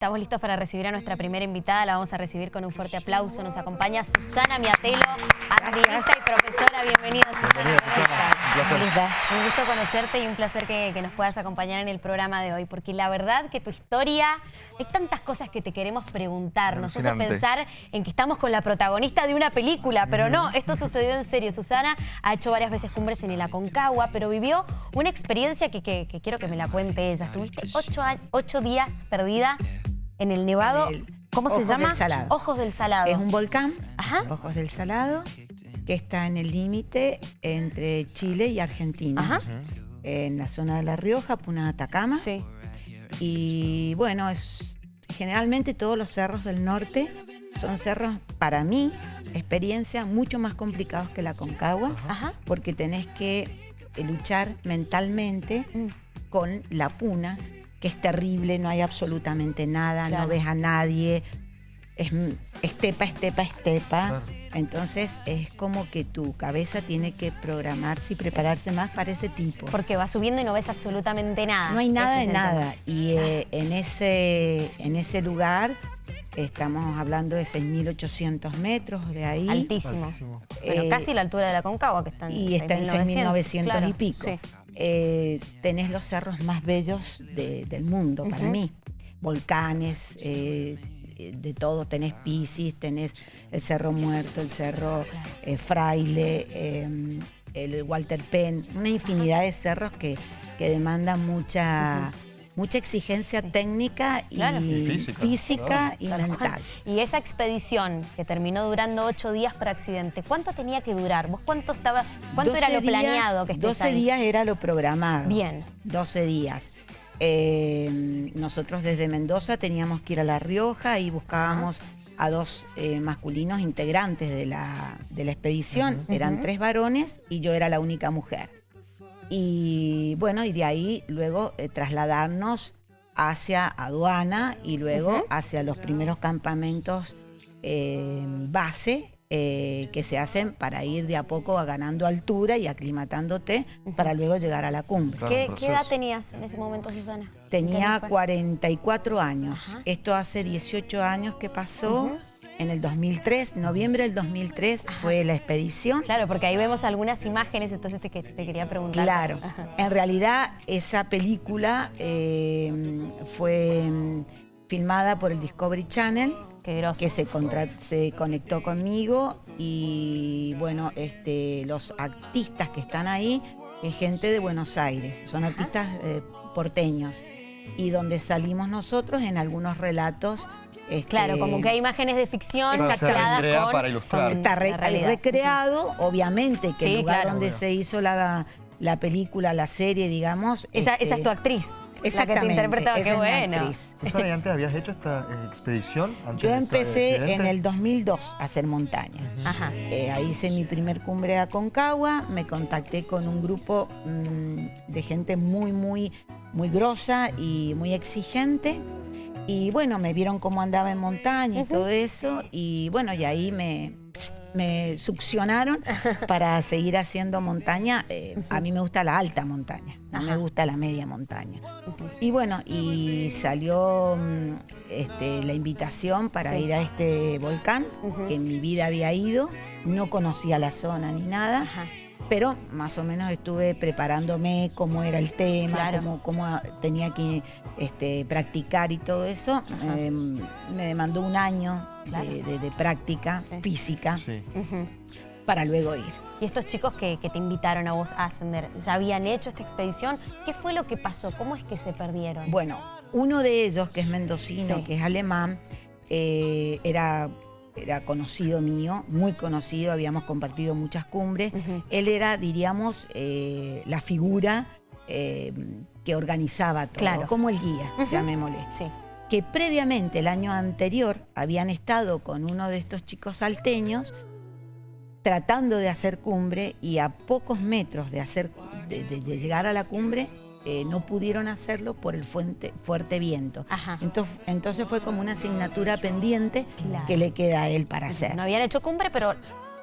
Estamos listos para recibir a nuestra primera invitada, la vamos a recibir con un fuerte aplauso. Nos acompaña Susana Miatelo, activista y profesora. Bienvenida, Susana. Bienvenida, Susana. Un placer. Un gusto conocerte y un placer que nos puedas acompañar en el programa de hoy, porque la verdad que tu historia, hay tantas cosas que te queremos preguntar. Nos hace pensar en que estamos con la protagonista de una película, pero no, esto sucedió en serio. Susana ha hecho varias veces cumbres en el Aconcagua, pero vivió una experiencia que quiero que me la cuente ella. Estuviste 8 días perdida en el Nevado. ¿Cómo se llama? Ojos del Salado. Es un volcán, Ajá. Ojos del Salado, que está en el límite entre Chile y Argentina. Ajá. En la zona de La Rioja, Puna, Atacama. Sí. Y bueno, generalmente todos los cerros del norte son cerros, para mí, experiencia mucho más complicados que la Aconcagua. Ajá. Porque tenés que luchar mentalmente con la Puna, que es terrible, no hay absolutamente nada, Claro. no ves a nadie, es estepa. Claro. Entonces es como que tu cabeza tiene que programarse y prepararse más para ese tipo. Porque vas subiendo y no ves absolutamente nada. No hay nada Ese de es el nada. Y en ese lugar estamos hablando de 6.800 metros de ahí. tema. Altísimo. Altísimo. Bueno, casi la altura de la Aconcagua, que está en Y está en 6.900 claro, y pico. Sí. Tenés los cerros más bellos del mundo para mí. Volcanes, de todo. Tenés Pisis, tenés el Cerro Muerto, el Cerro Fraile, el Walter Penn. Una infinidad de cerros que demandan mucha exigencia técnica y Claro. Y física claro. y Tal cual. mental. Y esa expedición que terminó durando 8 días por accidente, ¿cuánto tenía que durar? ¿Vos cuánto era lo 12 planeado que estés 12 ahí? días era lo programado. Bien. 12 días. Nosotros desde Mendoza teníamos que ir a La Rioja y buscábamos a 2 masculinos integrantes de la expedición. Eran 3 varones y yo era la única mujer. Y bueno, y de ahí luego trasladarnos hacia aduana y luego hacia los primeros campamentos base que se hacen para ir de a poco ganando altura y aclimatándote para luego llegar a la cumbre. Claro. ¿Qué edad tenías en ese momento, Susana? Tenía ¿Qué 44 años. Ajá. Esto hace 18 años que pasó. En el 2003, noviembre del 2003 fue la expedición. Claro, porque ahí vemos algunas imágenes, entonces te quería preguntar. Claro, Ajá. en realidad esa película fue filmada por el Discovery Channel, Qué groso. que se conectó conmigo y bueno, los artistas que están ahí es gente de Buenos Aires, son artistas porteños y donde salimos nosotros en algunos relatos. Claro, como que hay imágenes de ficción Claro, se mezcladas recrea con, para ilustrar. con Está la realidad. recreado, obviamente, que Sí, el lugar claro. donde se hizo la película, la serie, digamos. Esa es tu actriz. La que te Exactamente, interpretaba, esa qué es mi bueno. actriz. Susana, ¿y antes habías hecho esta expedición? Antes Yo de este empecé en accidente? el 2002 a hacer montaña. Ajá. Ahí hice mi primer cumbre a Aconcagua, me contacté con un grupo de gente muy grosa y muy exigente. Y bueno, me vieron cómo andaba en montaña y todo eso. Y bueno, y ahí me succionaron para seguir haciendo montaña. A mí me gusta la alta montaña, no me gusta la media montaña. Y bueno, y salió la invitación para ir a este volcán, que en mi vida había ido, no conocía la zona ni nada. Ajá. Pero más o menos estuve preparándome cómo era el tema, Claro. cómo tenía que practicar y todo eso. Me demandó un año de práctica física Sí. para luego ir. Y estos chicos que te invitaron a vos a ascender, ¿ya habían hecho esta expedición? ¿Qué fue lo que pasó? ¿Cómo es que se perdieron? Bueno, uno de ellos, que es mendocino, Sí. que es alemán, era conocido mío, muy conocido, habíamos compartido muchas cumbres. Él era, diríamos, la figura que organizaba todo, Claro. como el guía, llamémosle. Sí. Que previamente, el año anterior, habían estado con uno de estos chicos salteños tratando de hacer cumbre y a pocos metros de llegar a la cumbre no pudieron hacerlo por el fuerte viento. Ajá. Entonces fue como una asignatura pendiente Claro. que le queda a él para hacer. No habían hecho cumbre, pero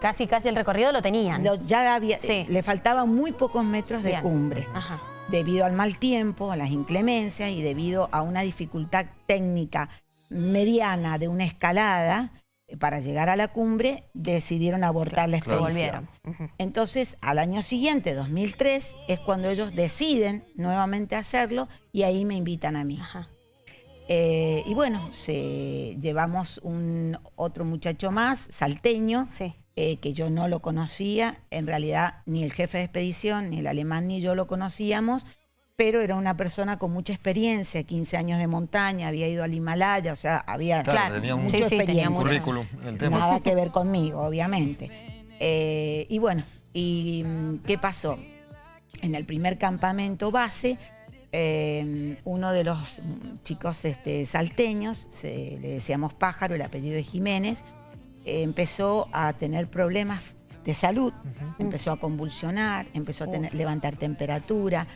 casi el recorrido lo tenían. Ya había, Sí. le faltaban muy pocos metros de Bien. cumbre. Ajá. debido al mal tiempo, a las inclemencias y debido a una dificultad técnica mediana de una escalada, para llegar a la cumbre, decidieron abortar la expedición. Entonces, al año siguiente, 2003, es cuando ellos deciden nuevamente hacerlo y ahí me invitan a mí. Y bueno, llevamos otro muchacho más, salteño, que yo no lo conocía. En realidad, ni el jefe de expedición, ni el alemán, ni yo lo conocíamos, pero era una persona con mucha experiencia, 15 años de montaña, había ido al Himalaya, o sea, había tenía mucha experiencia. Un currículum, el tema. Nada que ver conmigo, obviamente. Y bueno, ¿qué pasó? En el primer campamento base, uno de los chicos salteños, le decíamos Pájaro, el apellido es Jiménez, empezó a tener problemas de salud, empezó a convulsionar, empezó a levantar temperatura.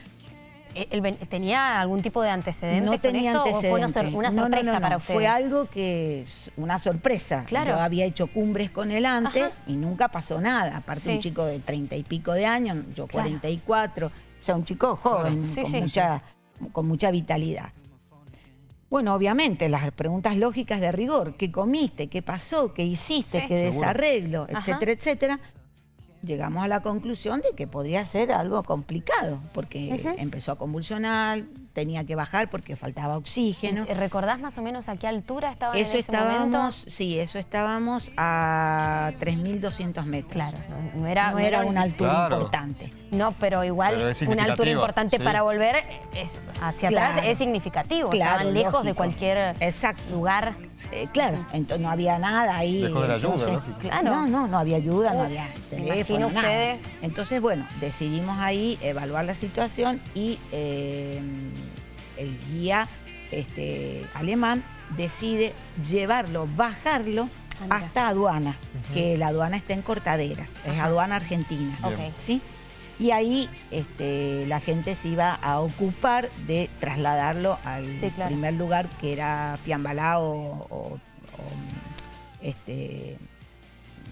¿Tenía algún tipo de antecedentes No tenía con esto, antecedentes. ¿O fue una sorpresa para ustedes? Fue algo que es una sorpresa. Claro. Yo había hecho cumbres con él antes y nunca pasó nada. Aparte un chico de 30 y pico de años, yo 44, o sea, un chico joven, con mucha vitalidad. Bueno, obviamente, las preguntas lógicas de rigor, ¿qué comiste? ¿Qué pasó? ¿Qué hiciste? ¿Qué desarreglo? Etcétera, etcétera. Llegamos a la conclusión de que podría ser algo complicado, porque empezó a convulsionar, tenía que bajar porque faltaba oxígeno. ¿Recordás más o menos a qué altura estaban en ese momento? Sí, eso estábamos a 3.200 metros. Claro, no era una altura importante. No, pero igual una altura importante para volver hacia atrás es significativo. Estaban lejos de cualquier lugar. Claro, entonces no había nada ahí. Lejos de la ayuda, claro. No había ayuda, no había teléfono, nada. Ustedes. Entonces, bueno, decidimos ahí evaluar la situación y el guía alemán decide llevarlo, bajarlo hasta aduana, que la aduana está en Cortaderas, es aduana argentina. ¿Sí? Y ahí la gente se iba a ocupar de trasladarlo al primer lugar, que era Fiambalá que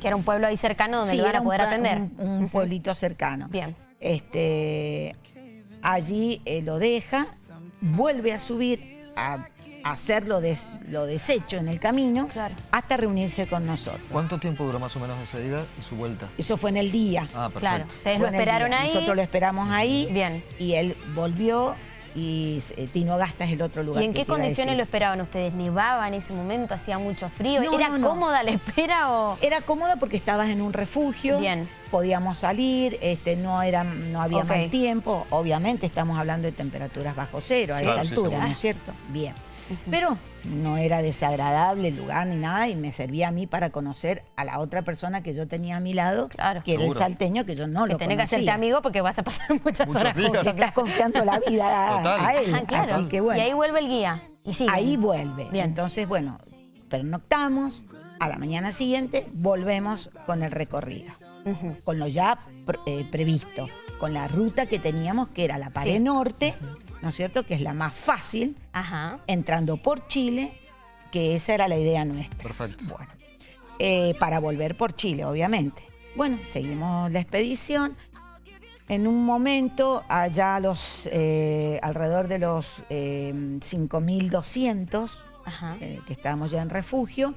era un pueblo ahí cercano donde lo iban a poder atender. Un pueblito cercano. Bien. Allí lo deja, vuelve a subir a hacer lo deshecho en el camino hasta reunirse con nosotros. ¿Cuánto tiempo duró más o menos esa ida y su vuelta? Eso fue en el día. Ah, perfecto. Claro, ustedes lo esperaron ahí. Nosotros lo esperamos ahí. Bien. Y él volvió y Tinogasta es el otro lugar. ¿Y en qué condiciones lo esperaban ustedes? ¿Nevaba en ese momento? ¿Hacía mucho frío? ¿Era cómoda la espera o...? Era cómoda porque estabas en un refugio. Bien. Podíamos salir, no había mal tiempo. Obviamente estamos hablando de temperaturas bajo cero a esa altura, ¿no es cierto? Bien. Pero no era desagradable el lugar ni nada y me servía a mí para conocer a la otra persona que yo tenía a mi lado, que era el salteño, que yo no lo conocía. Tenés que hacerte amigo porque vas a pasar muchas horas juntos. Te estás confiando la vida a él. Así que bueno. Y ahí vuelve el guía. Y sigue. Ahí vuelve. Bien. Entonces, bueno, pernoctamos, a la mañana siguiente volvemos con el recorrido, con lo ya previsto, con la ruta que teníamos, que era la pared norte, ¿no es cierto?, que es la más fácil, entrando por Chile, que esa era la idea nuestra. Perfecto. Bueno, para volver por Chile, obviamente. Bueno, seguimos la expedición. En un momento, allá alrededor de los 5.200, que estábamos ya en refugio,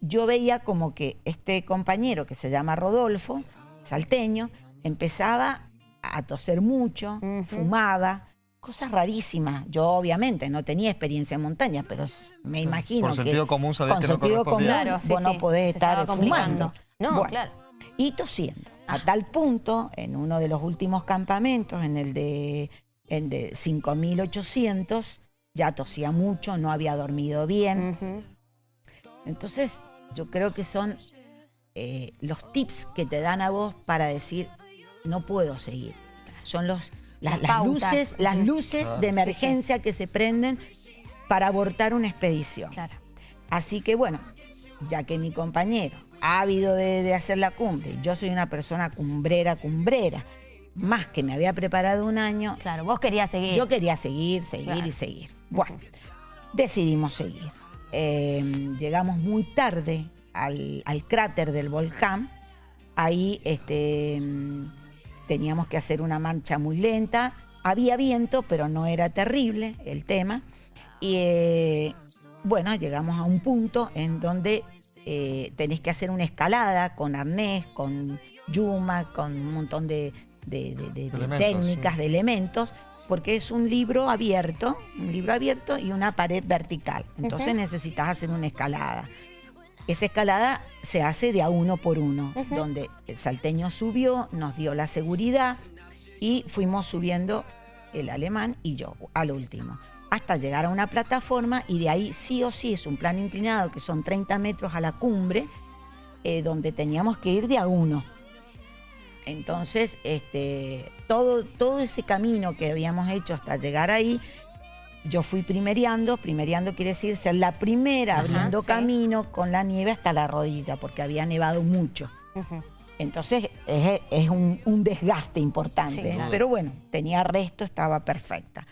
yo veía como que este compañero, que se llama Rodolfo, salteño, empezaba a toser mucho, fumaba, cosas rarísimas. Yo obviamente no tenía experiencia en montaña, pero me imagino por sentido común sabés que no correspondía. Vos no podés estar fumando. No, claro. Y tosiendo. A tal punto, en uno de los últimos campamentos, en el de 5.800, ya tosía mucho, no había dormido bien. Entonces, yo creo que son los tips que te dan a vos para decir, no puedo seguir. Son las luces de emergencia que se prenden para abortar una expedición. Así que bueno, ya que mi compañero ávido de hacer la cumbre, yo soy una persona cumbrera, más que me había preparado un año. Claro, vos querías seguir. Yo quería seguir y seguir. Bueno, decidimos seguir. Llegamos muy tarde al cráter del volcán. Ahí teníamos que hacer una marcha muy lenta. Había viento, pero no era terrible el tema. Y bueno, llegamos a un punto en donde tenés que hacer una escalada con arnés, con yuma, con un montón de técnicas, sí, de elementos, porque es un libro abierto y una pared vertical. Entonces necesitas hacer una escalada. Esa escalada se hace de a 1 por 1, donde el salteño subió, nos dio la seguridad y fuimos subiendo el alemán y yo al último, hasta llegar a una plataforma, y de ahí sí o sí es un plano inclinado que son 30 metros a la cumbre, donde teníamos que ir de a 1. Entonces, todo ese camino que habíamos hecho hasta llegar ahí, yo fui primereando quiere decir ser la primera abriendo camino con la nieve hasta la rodilla, porque había nevado mucho. Entonces es un desgaste importante, sí, pero bueno, tenía resto, estaba perfecta.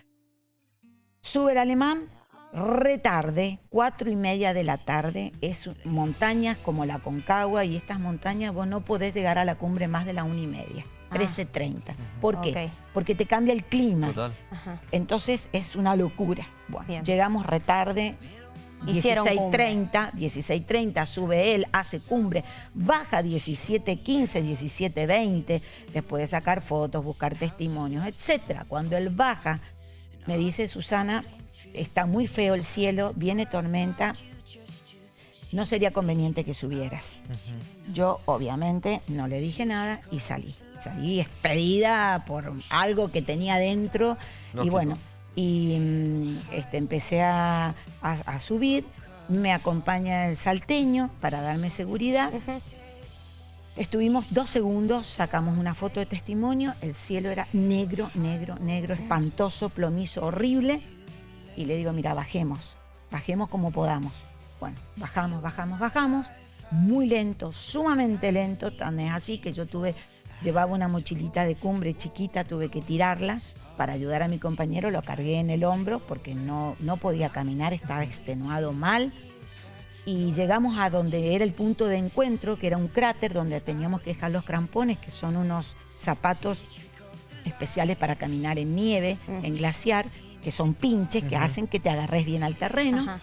Sube el alemán, retarde, 4:30 de la tarde, es montañas como la Aconcagua, y estas montañas vos no podés llegar a la cumbre más de la 1:30, 13:30. ¿Por qué? Porque te cambia el clima. Total. Entonces es una locura. Bueno, llegamos retarde, 16:30, sube él, hace cumbre, baja 17:15, 17:20, después de sacar fotos, buscar testimonios, etc. Cuando él baja, me dice: Susana, está muy feo el cielo, viene tormenta, no sería conveniente que subieras. Yo obviamente no le dije nada y salí expedida por algo que tenía dentro. Lógico. Y bueno, empecé a subir, me acompaña el salteño para darme seguridad. Estuvimos 2 segundos, sacamos una foto de testimonio, el cielo era negro, espantoso, plomizo, horrible. Y le digo: mira, bajemos como podamos. Bueno, bajamos, muy lento, sumamente lento, tan es así que yo llevaba una mochilita de cumbre chiquita, tuve que tirarla para ayudar a mi compañero, lo cargué en el hombro porque no podía caminar, estaba extenuado mal. Y llegamos a donde era el punto de encuentro, que era un cráter donde teníamos que dejar los crampones, que son unos zapatos especiales para caminar en nieve, en glaciar, que son pinches, que hacen que te agarres bien al terreno.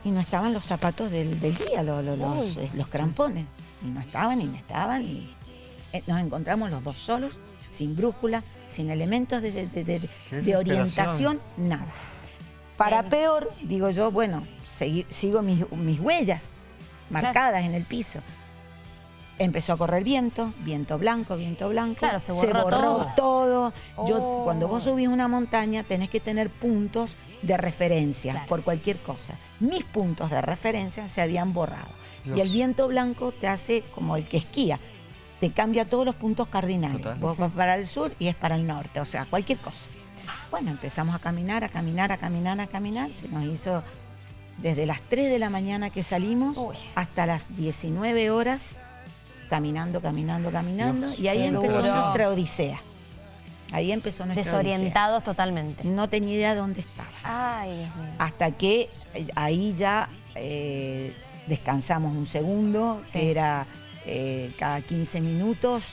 Y no estaban los zapatos del guía, los crampones. Y no estaban. Y nos encontramos los dos solos, sin brújula, sin elementos de orientación, nada. Para peor, digo yo, bueno, sigo mis huellas marcadas en el piso. Empezó a correr viento blanco. Claro, se borró todo. Cuando vos subís una montaña tenés que tener puntos de referencia, por cualquier cosa. Mis puntos de referencia se habían borrado. Y el viento blanco te hace como el que esquía. Te cambia todos los puntos cardinales. Total. Vos vas para el sur y es para el norte, o sea, cualquier cosa. Bueno, empezamos a caminar. Se nos hizo desde las 3 de la mañana que salimos hasta las 19 horas caminando. Y ahí empezó nuestra odisea. Desorientados totalmente. No tenía idea de dónde estaba. Ay, Dios mío. Hasta que ahí ya descansamos un segundo, que era cada 15 minutos.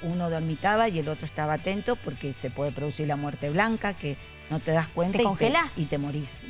Uno dormitaba y el otro estaba atento, porque se puede producir la muerte blanca, que no te das cuenta. ¿Te congelás? Y te morís.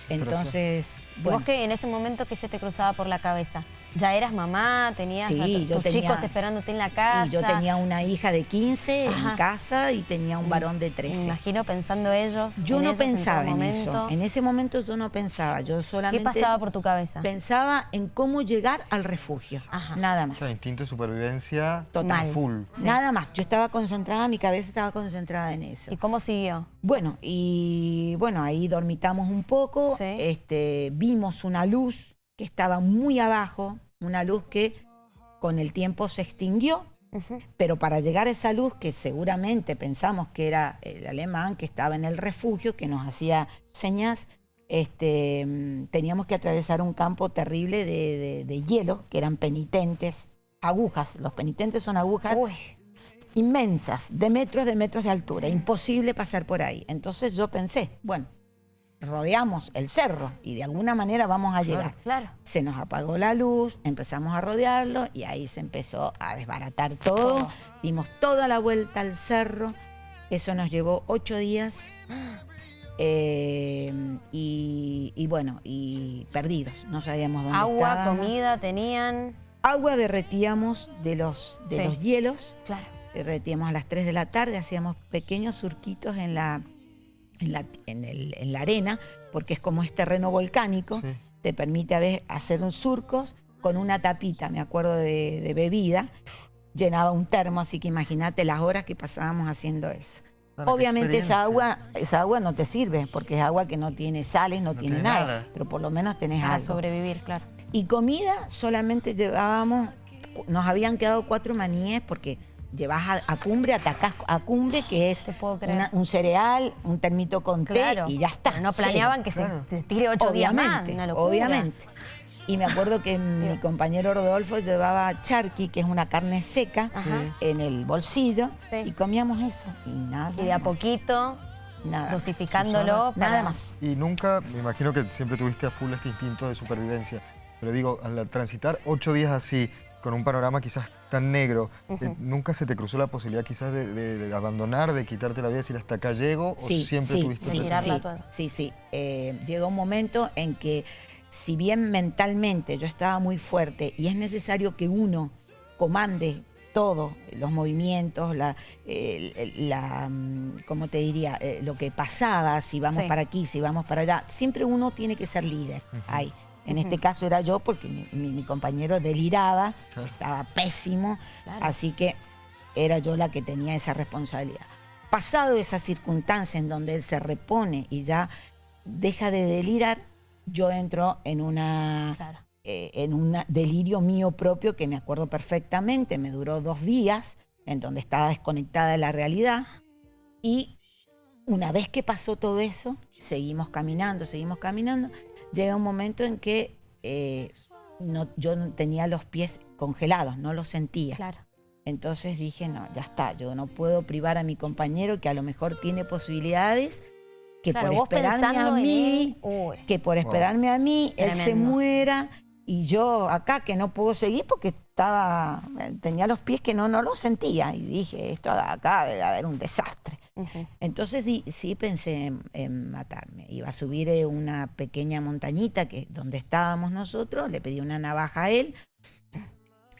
Entonces, bueno. ¿Vos qué en ese momento qué se te cruzaba por la cabeza? ¿Ya eras mamá? ¿Tenías tus chicos esperándote en la casa? Y yo tenía una hija de 15 en mi casa y tenía un varón de 13. Me imagino pensando ellos. Yo no pensaba en eso. En ese momento yo no pensaba. Yo solamente... ¿Qué pasaba por tu cabeza? Pensaba en cómo llegar al refugio. Nada más. O sea, instinto de supervivencia total. Full. Sí. Nada más. Yo estaba concentrada, mi cabeza estaba concentrada en eso. ¿Y cómo siguió? Bueno, ahí dormitamos un poco. Sí. Vimos una luz que estaba muy abajo, una luz que con el tiempo se extinguió, pero para llegar a esa luz, que seguramente pensamos que era el alemán que estaba en el refugio, que nos hacía señas, teníamos que atravesar un campo terrible de hielo, que eran penitentes, agujas. Los penitentes son agujas inmensas, de metros de altura, imposible pasar por ahí. Entonces yo pensé, bueno, rodeamos el cerro y de alguna manera vamos a llegar. Claro. Se nos apagó la luz, empezamos a rodearlo y ahí se empezó a desbaratar todo. Dimos toda la vuelta al cerro. Eso nos llevó 8 días. Y bueno, y perdidos. No sabíamos dónde Agua, estábamos. comida, tenían... Agua derretíamos de los hielos. Claro. Derretíamos a las 3 de la tarde, hacíamos pequeños surquitos en la arena, porque es como es terreno volcánico, te permite hacer un surcos con una tapita, me acuerdo de bebida, llenaba un termo, así que imagínate las horas que pasábamos haciendo eso. Claro, obviamente esa agua no te sirve, porque es agua que no tiene sales, no tiene nada, pero por lo menos tenés Para algo. sobrevivir, claro. Y comida solamente llevábamos, nos habían quedado 4 maníes, porque llevas a Cumbre, atacás a Cumbre, que es un cereal, un termito con té y ya está. Pero no planeaban que se tire 8 días más, una locura. Obviamente. Y me acuerdo que mi compañero Rodolfo llevaba charqui, que es una carne seca, en el bolsillo, y comíamos eso. Y nada y de a poquito, dosificándolo. Nada más. Y nunca, me imagino que siempre tuviste a full este instinto de supervivencia, pero digo, al transitar 8 días así, con un panorama quizás tan negro, ¿nunca se te cruzó la posibilidad quizás de abandonar, de quitarte la vida y decir hasta acá llego? ¿O siempre tuviste Sí. Llegó un momento en que, si bien mentalmente yo estaba muy fuerte y es necesario que uno comande todo, los movimientos, ¿cómo te diría? Lo que pasaba, si vamos para aquí, si vamos para allá, siempre uno tiene que ser líder ahí. En este caso era yo, porque mi compañero deliraba, estaba pésimo, así que era yo la que tenía esa responsabilidad. Pasado esa circunstancia en donde él se repone y ya deja de delirar, yo entro en un delirio mío propio que me acuerdo perfectamente, me duró 2 días, en donde estaba desconectada de la realidad, y una vez que pasó todo eso, seguimos caminando, llega un momento en que yo no tenía los pies congelados, no los sentía. Claro. Entonces dije, no, ya está, yo no puedo privar a mi compañero que a lo mejor tiene posibilidades, que por esperarme a mí, él se muera y yo acá que no puedo seguir porque tenía los pies que no los sentía y dije, esto acá debe haber un desastre. Entonces sí pensé en matarme. Iba a subir una pequeña montañita donde estábamos nosotros, le pedí una navaja a él.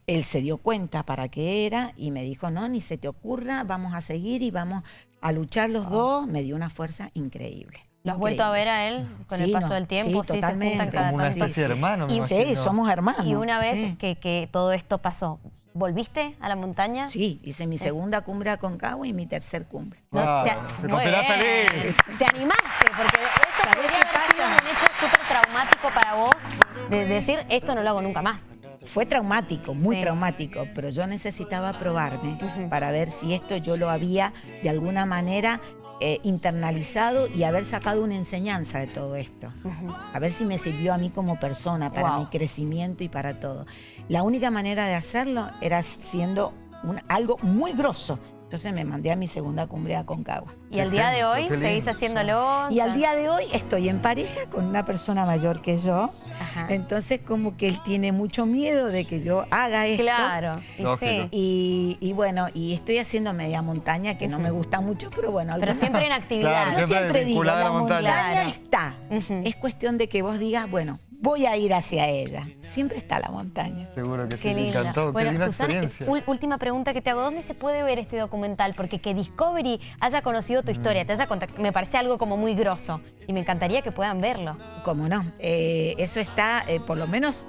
Él se dio cuenta para qué era y me dijo, no, ni se te ocurra, vamos a seguir y vamos a luchar los dos. Me dio una fuerza increíble. ¿Lo has vuelto a ver a él con el paso del tiempo? Sí, totalmente. Se juntan cada como una especie de hermano, Sí, somos hermanos. Y una vez que todo esto pasó, ¿volviste a la montaña? Sí, hice mi segunda cumbre a Aconcagua y mi tercer cumbre. Se completó feliz. Te animaste, porque esto podría haber sido un hecho súper traumático para vos, de decir, esto no lo hago nunca más. Fue traumático, muy traumático, pero yo necesitaba probarme para ver si esto yo lo había de alguna manera internalizado y haber sacado una enseñanza de todo esto. A ver si me sirvió a mí como persona, para mi crecimiento y para todo. La única manera de hacerlo era siendo algo muy grosso. Entonces me mandé a mi segunda cumbre a Aconcagua. ¿Y al día de hoy seguís haciéndolo? Y al día de hoy estoy en pareja con una persona mayor que yo. Entonces como que él tiene mucho miedo de que yo haga esto. Claro, y bueno, y estoy haciendo media montaña, que no me gusta mucho, pero bueno. Pero siempre en actividad. Yo siempre digo, la montaña está. Es cuestión de que vos digas, bueno, voy a ir hacia ella. Siempre está la montaña. Seguro que sí, me encantó. Bueno, qué linda Susana, experiencia. última pregunta que te hago. ¿Dónde se puede ver este documental? Porque que Discovery haya conocido tu historia, te haya contactado, me parece algo como muy grosso. Y me encantaría que puedan verlo. ¿Cómo no? Eso está, por lo menos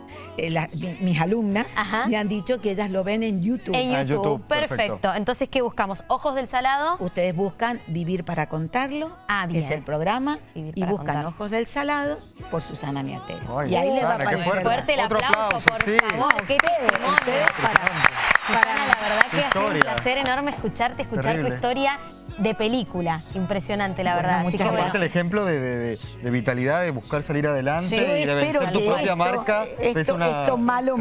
mis alumnas me han dicho que ellas lo ven en YouTube. En YouTube, perfecto. Entonces, ¿qué buscamos? Ojos del Salado. Ustedes buscan Vivir para Contarlo, que es el programa, y buscan Ojos del Salado por Susana Miatero. Y ahí les va a aparecer. Fuerte el aplauso, por favor. Qué testimonio. Susana, la verdad que ha sido un placer enorme escucharte, escuchar tu historia de película. Impresionante, la verdad. Así que el ejemplo de vitalidad, de buscar salir adelante y de vencer tu propia marca. Esto malo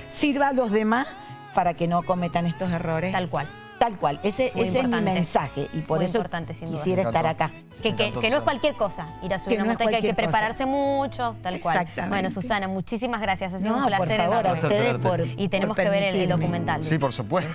sirva a los demás para que no cometan estos errores. Tal cual. Tal cual, ese es mi mensaje y por Muy eso importante, sin duda. quisiera estar acá. Que no es cualquier cosa ir a subir una montaña, que hay que prepararse mucho, tal cual. Exactamente. Bueno, Susana, muchísimas gracias. Ha sido un No, placer por favor, a enorme. ustedes por Y tenemos por que ver el permitirme. documental. Sí, por supuesto.